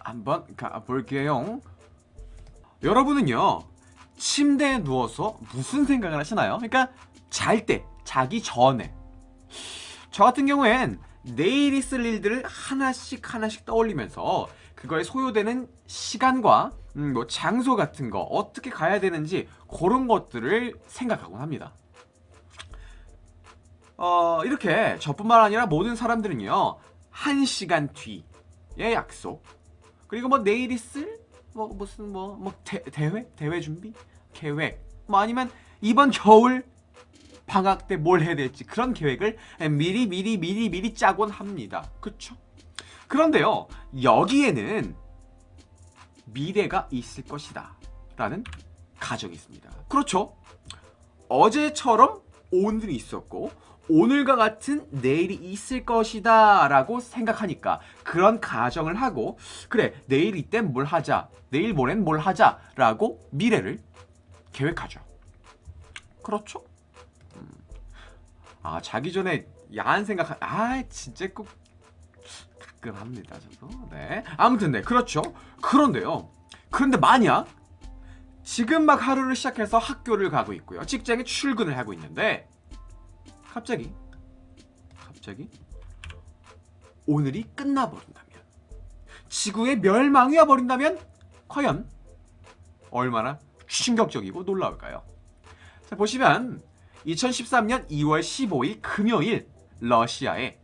한번 가볼게요. 여러분은요, 침대에 누워서 무슨 생각을 하시나요? 그러니까 잘 때, 자기 전에. 저 같은 경우엔 내일 있을 일들을 하나씩 떠올리면서 그거에 소요되는 시간과 뭐 장소 같은 거, 어떻게 가야 되는지 그런 것들을 생각하곤 합니다. 이렇게 저뿐만 아니라 모든 사람들은요, 1시간 뒤의 약속, 그리고 뭐 내일 있을 무슨 대회 준비 계획, 뭐 아니면 이번 겨울 방학 때 뭘 해야 될지 그런 계획을 미리 짜곤 합니다. 그쵸? 그런데요, 여기에는 미래가 있을 것이다 라는 가정이 있습니다. 그렇죠? 어제처럼 오늘이 있었고 오늘과 같은 내일이 있을 것이다 라고 생각하니까 그런 가정을 하고, 그래 내일 이땐 뭘 하자, 내일 모레는 뭘 하자 라고 미래를 계획하죠. 그렇죠? 자기 전에 야한 생각, 진짜 꼭 가끔 합니다 저도. 네, 아무튼 네, 그렇죠. 그런데 만약 지금 막 하루를 시작해서 학교를 가고 있고요, 직장에 출근을 하고 있는데 갑자기 오늘이 끝나버린다면, 지구의 멸망이 와버린다면 과연 얼마나 충격적이고 놀라울까요? 자, 보시면 2013년 2월 15일 금요일, 러시아의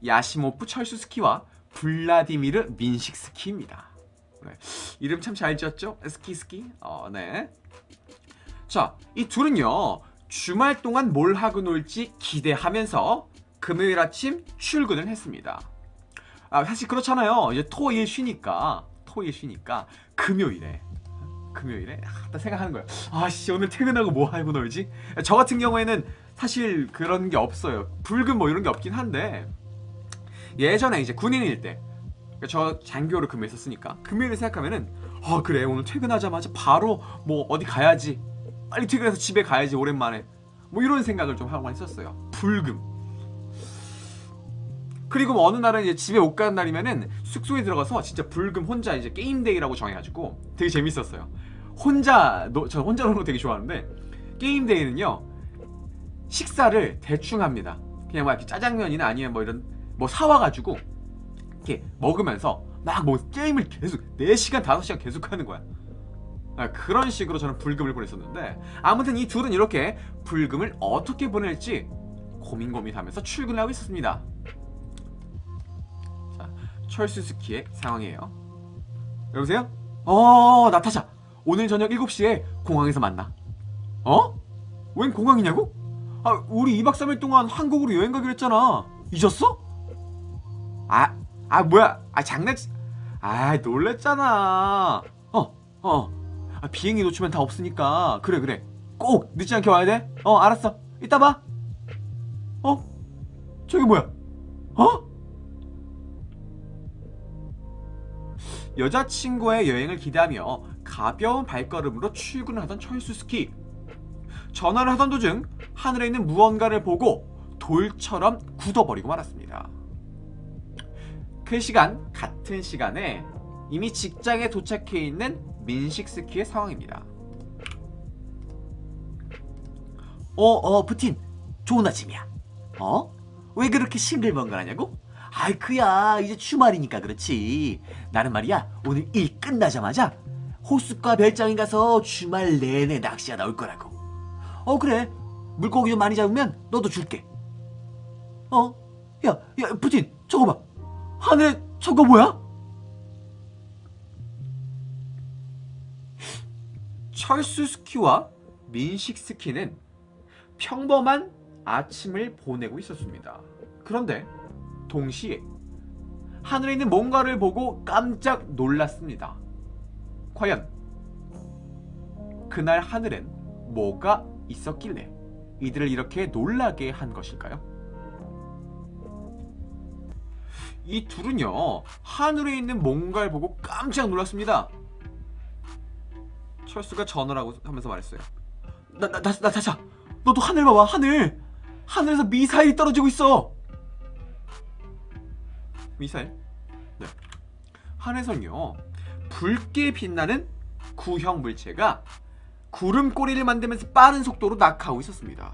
야시모프 철수스키와 블라디미르 민식스키입니다. 네, 이름 참 잘 지었죠? 스키. 네. 자, 이 둘은요, 주말 동안 뭘 하고 놀지 기대하면서 금요일 아침 출근을 했습니다. 사실 그렇잖아요. 이제 토일 쉬니까 금요일에 딱 생각하는 거예요. 오늘 퇴근하고 뭐 하고 놀지? 저 같은 경우에는 사실 그런 게 없어요. 불금 뭐 이런 게 없긴 한데, 예전에 이제 군인일 때, 저 장교로 근무했었으니까 금요일을 생각하면은 그래 오늘 퇴근하자마자 바로 뭐 어디 가야지, 빨리 퇴근해서 집에 가야지 오랜만에, 뭐 이런 생각을 좀 하고 했었어요. 불금. 그리고 뭐 어느 날은 이제 집에 못 가는 날이면은 숙소에 들어가서 진짜 불금 혼자 이제 게임데이라고 정해가지고 되게 재밌었어요. 저 혼자 노는 거 되게 좋아하는데, 게임데이는요, 식사를 대충 합니다. 그냥 막 이렇게 짜장면이나 아니면 뭐 이런 뭐 사와가지고 이렇게 먹으면서 막 뭐 게임을 계속 4시간 5시간 계속 하는 거야. 그런 식으로 저는 불금을 보냈었는데, 아무튼 이 둘은 이렇게 불금을 어떻게 보낼지 고민하면서 출근을 하고 있었습니다. 자, 철수스키의 상황이에요. 여보세요? 나타샤, 오늘 저녁 7시에 공항에서 만나. 웬 공항이냐고? 우리 2박 3일 동안 한국으로 여행 가기로 했잖아. 잊었어? 뭐야? 놀랬잖아. 비행기 놓치면 다 없으니까. 그래. 꼭 늦지 않게 와야 돼. 알았어. 이따 봐. 저기 뭐야? 여자친구의 여행을 기대하며 가벼운 발걸음으로 출근을 하던 철수스키. 전화를 하던 도중 하늘에 있는 무언가를 보고 돌처럼 굳어버리고 말았습니다. 그 시간, 같은 시간에 이미 직장에 도착해 있는 민식스키의 상황입니다. 푸틴, 좋은 아침이야. 왜 그렇게 싱글벙글하냐고? 그야 이제 주말이니까 그렇지. 나는 말이야, 오늘 일 끝나자마자 호숫가 별장에 가서 주말 내내 낚시하다 올 거라고. 그래, 물고기 좀 많이 잡으면 너도 줄게. 야, 푸틴, 저거 봐. 하늘에 저거 뭐야? 철수스키와 민식스키는 평범한 아침을 보내고 있었습니다. 그런데 동시에 하늘에 있는 뭔가를 보고 깜짝 놀랐습니다. 과연 그날 하늘엔 뭐가 있었길래 이들을 이렇게 놀라게 한 것일까요? 이 둘은요, 하늘에 있는 뭔가를 보고 깜짝 놀랐습니다. 철수가 전화를 하면서 말했어요. 나타샤, 너도 하늘 봐봐. 하늘에서 미사일이 떨어지고 있어. 미사일? 네. 하늘에서는요 붉게 빛나는 구형 물체가 구름꼬리를 만들면서 빠른 속도로 낙하하고 있었습니다.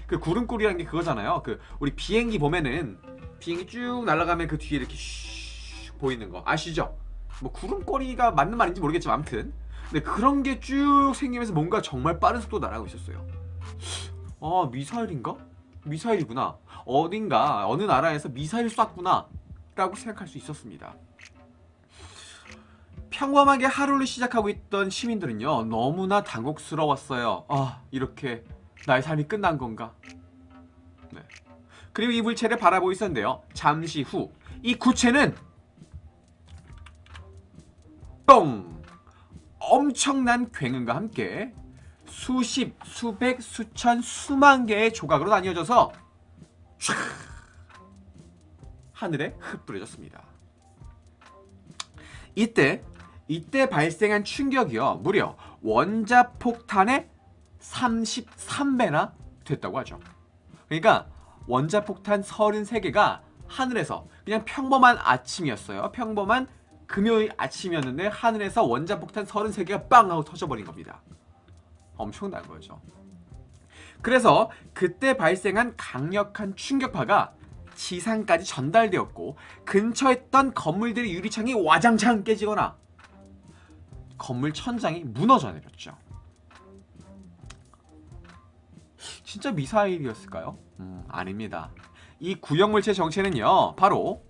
그 구름꼬리라는 게 그거잖아요. 그 우리 비행기 보면은 비행기 쭉 날아가면 그 뒤에 이렇게 슉 보이는 거 아시죠? 뭐 구름꼬리가 맞는 말인지 모르겠지만 아무튼 근데 그런 게 쭉 생기면서 뭔가 정말 빠른 속도로 날아가고 있었어요. 아, 미사일인가? 미사일이구나. 어딘가 어느 나라에서 미사일 쐈구나 라고 생각할 수 있었습니다. 평범하게 하루를 시작하고 있던 시민들은요 너무나 당혹스러웠어요. 아, 이렇게 나의 삶이 끝난 건가? 네. 그리고 이 물체를 바라보고 있었는데요 잠시 후 이 구체는 똥! 엄청난 굉음과 함께 수십, 수백, 수천, 수만 개의 조각으로 나뉘어져서 촤! 하늘에 흩뿌려졌습니다. 이때 발생한 충격이요 무려 원자폭탄의 33배나 됐다고 하죠. 그러니까 원자폭탄 33개가 하늘에서 그냥 평범한 아침이었어요. 평범한 금요일 아침이었는데 하늘에서 원자폭탄 33개가 빵 하고 터져버린 겁니다. 엄청난 거죠. 그래서 그때 발생한 강력한 충격파가 지상까지 전달되었고 근처에 있던 건물들의 유리창이 와장창 깨지거나 건물 천장이 무너져 내렸죠. 진짜 미사일이었을까요? 아닙니다. 이 구형물체 정체는요 바로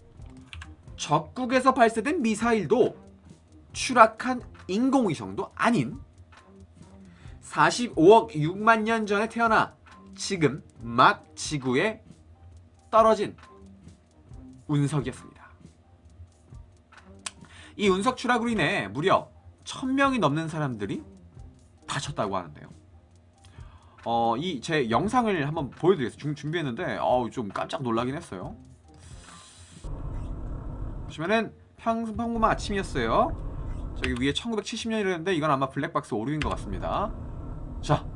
적국에서 발사된 미사일도 추락한 인공위성도 아닌 45억 6만 년 전에 태어나 지금 막 지구에 떨어진 운석이었습니다. 이 운석 추락으로 인해 무려 1000명이 넘는 사람들이 다쳤다고 하는데요. 이 제 영상을 한번 보여드리겠습니다. 준비했는데 좀 깜짝 놀라긴 했어요. 보시면은 평범한 아침이었어요. 저기 위에 1970년이라는데 이건 아마 블랙박스 오류인 것 같습니다. 자,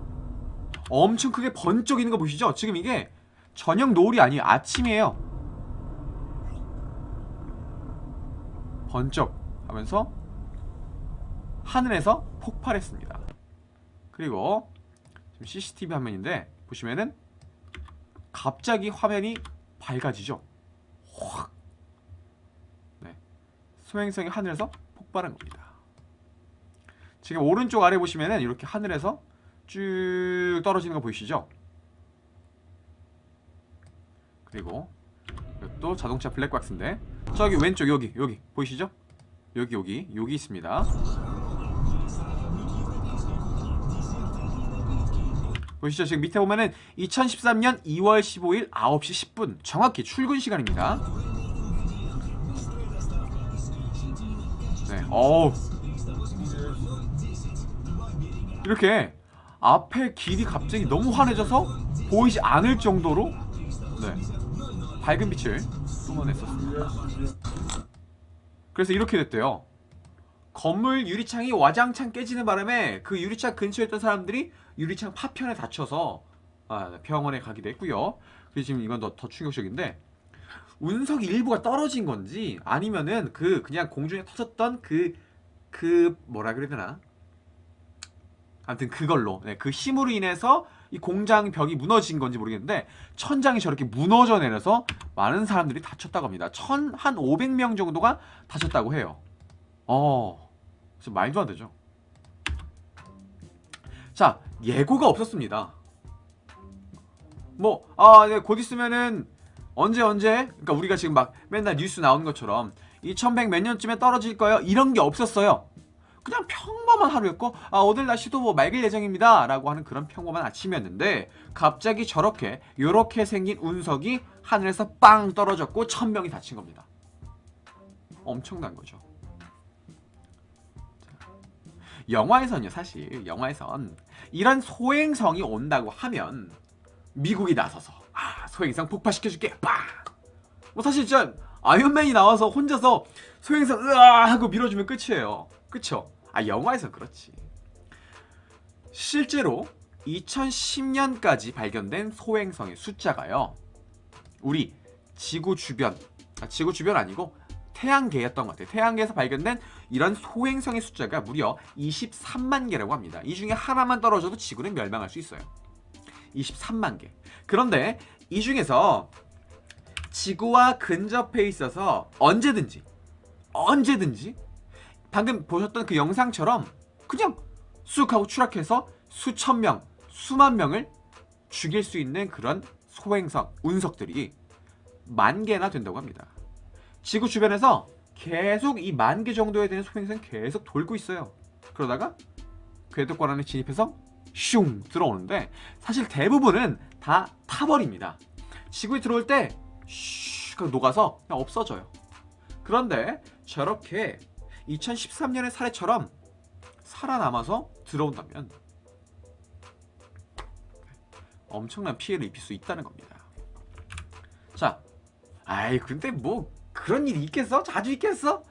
엄청 크게 번쩍이는 거 보시죠? 지금 이게 저녁 노을이 아니에요. 아침이에요. 번쩍 하면서 하늘에서 폭발했습니다. 그리고 지금 CCTV 화면인데 보시면은 갑자기 화면이 밝아지죠. 확. 네. 소행성이 하늘에서 폭발한 겁니다. 지금 오른쪽 아래 보시면은 이렇게 하늘에서 쭉 떨어지는 거 보이시죠? 그리고 또 자동차 블랙박스인데 저기 왼쪽 여기 보이시죠? 여기 있습니다. 보시죠? 지금 밑에 보면은 2013년 2월 15일 9시 10분 정확히 출근 시간입니다. 네, 이렇게 앞에 길이 갑자기 너무 환해져서 보이지 않을 정도로 네, 밝은 빛을 뿜어냈었습니다. 그래서 이렇게 됐대요. 건물 유리창이 와장창 깨지는 바람에 그 유리창 근처에 있던 사람들이 유리창 파편에 다쳐서 병원에 가기도 했고요. 그래서 지금 이건 더 충격적인데 운석 일부가 떨어진 건지 아니면은 그냥 공중에 터졌던 그 뭐라 그래야 되나? 아무튼 그걸로 그 힘으로 인해서 이 공장 벽이 무너진 건지 모르겠는데 천장이 저렇게 무너져 내려서 많은 사람들이 다쳤다고 합니다. 한 500명 정도가 다쳤다고 해요. 진짜 말도 안 되죠. 자, 예고가 없었습니다. 네, 곧 있으면은 언제 그러니까 우리가 지금 막 맨날 뉴스 나오는 것처럼 2100 몇 년쯤에 떨어질 거예요 이런 게 없었어요. 그냥 평범한 하루였고 오늘 날씨도 뭐 맑을 예정입니다 라고 하는 그런 평범한 아침이었는데 갑자기 요렇게 생긴 운석이 하늘에서 빵 떨어졌고 1000명이 다친 겁니다. 엄청난 거죠. 영화에선요, 사실 영화에선 이런 소행성이 온다고 하면 미국이 나서서 소행성 폭파시켜줄게 빵! 뭐 사실 진짜 아이언맨이 나와서 혼자서 소행성 으아 하고 밀어주면 끝이에요. 그쵸? 영화에선 그렇지. 실제로 2010년까지 발견된 소행성의 숫자가요 우리 지구 주변 아니고 태양계였던 것 같아요. 태양계에서 발견된 이런 소행성의 숫자가 무려 23만 개라고 합니다. 이 중에 하나만 떨어져도 지구는 멸망할 수 있어요. 23만 개. 그런데 이 중에서 지구와 근접해 있어서 언제든지 방금 보셨던 그 영상처럼 그냥 쑥 하고 추락해서 수천 명, 수만 명을 죽일 수 있는 그런 소행성, 운석들이 10,000개나 된다고 합니다. 지구 주변에서 계속 이 10,000개 정도에 되는 소행성이 계속 돌고 있어요. 그러다가 궤도권 안에 진입해서 슝 들어오는데 사실 대부분은 다 타버립니다. 지구에 들어올 때 슉 녹아서 그냥 없어져요. 그런데 저렇게 2013년의 사례처럼 살아남아서 들어온다면 엄청난 피해를 입힐 수 있다는 겁니다. 자, 근데 뭐 그런 일이 있겠어? 자주 있겠어?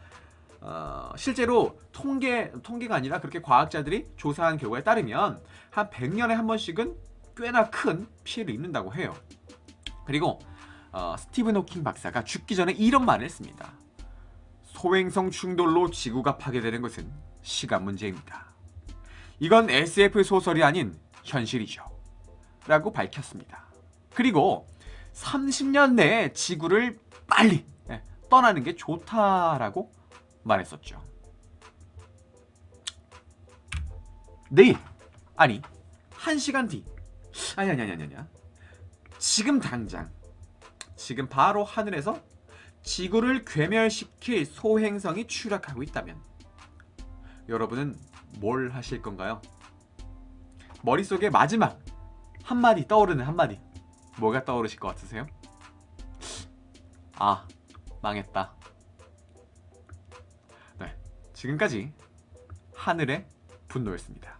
실제로 통계가 아니라 그렇게 과학자들이 조사한 결과에 따르면 한 100년에 한 번씩은 꽤나 큰 피해를 입는다고 해요. 그리고 스티븐 호킹 박사가 죽기 전에 이런 말을 했습니다. 소행성 충돌로 지구가 파괴되는 것은 시간 문제입니다. 이건 SF 소설이 아닌 현실이죠. 라고 밝혔습니다. 그리고 30년 내에 지구를 빨리 떠나는 게 좋다라고 말했었죠. 내일, 아니 1시간 뒤, 아니야. 지금 당장, 지금 바로 하늘에서 지구를 괴멸시킬 소행성이 추락하고 있다면 여러분은 뭘 하실 건가요? 머릿속에 마지막 한마디 떠오르는 한마디, 뭐가 떠오르실 것 같으세요? 망했다. 네, 지금까지 하늘의 분노였습니다.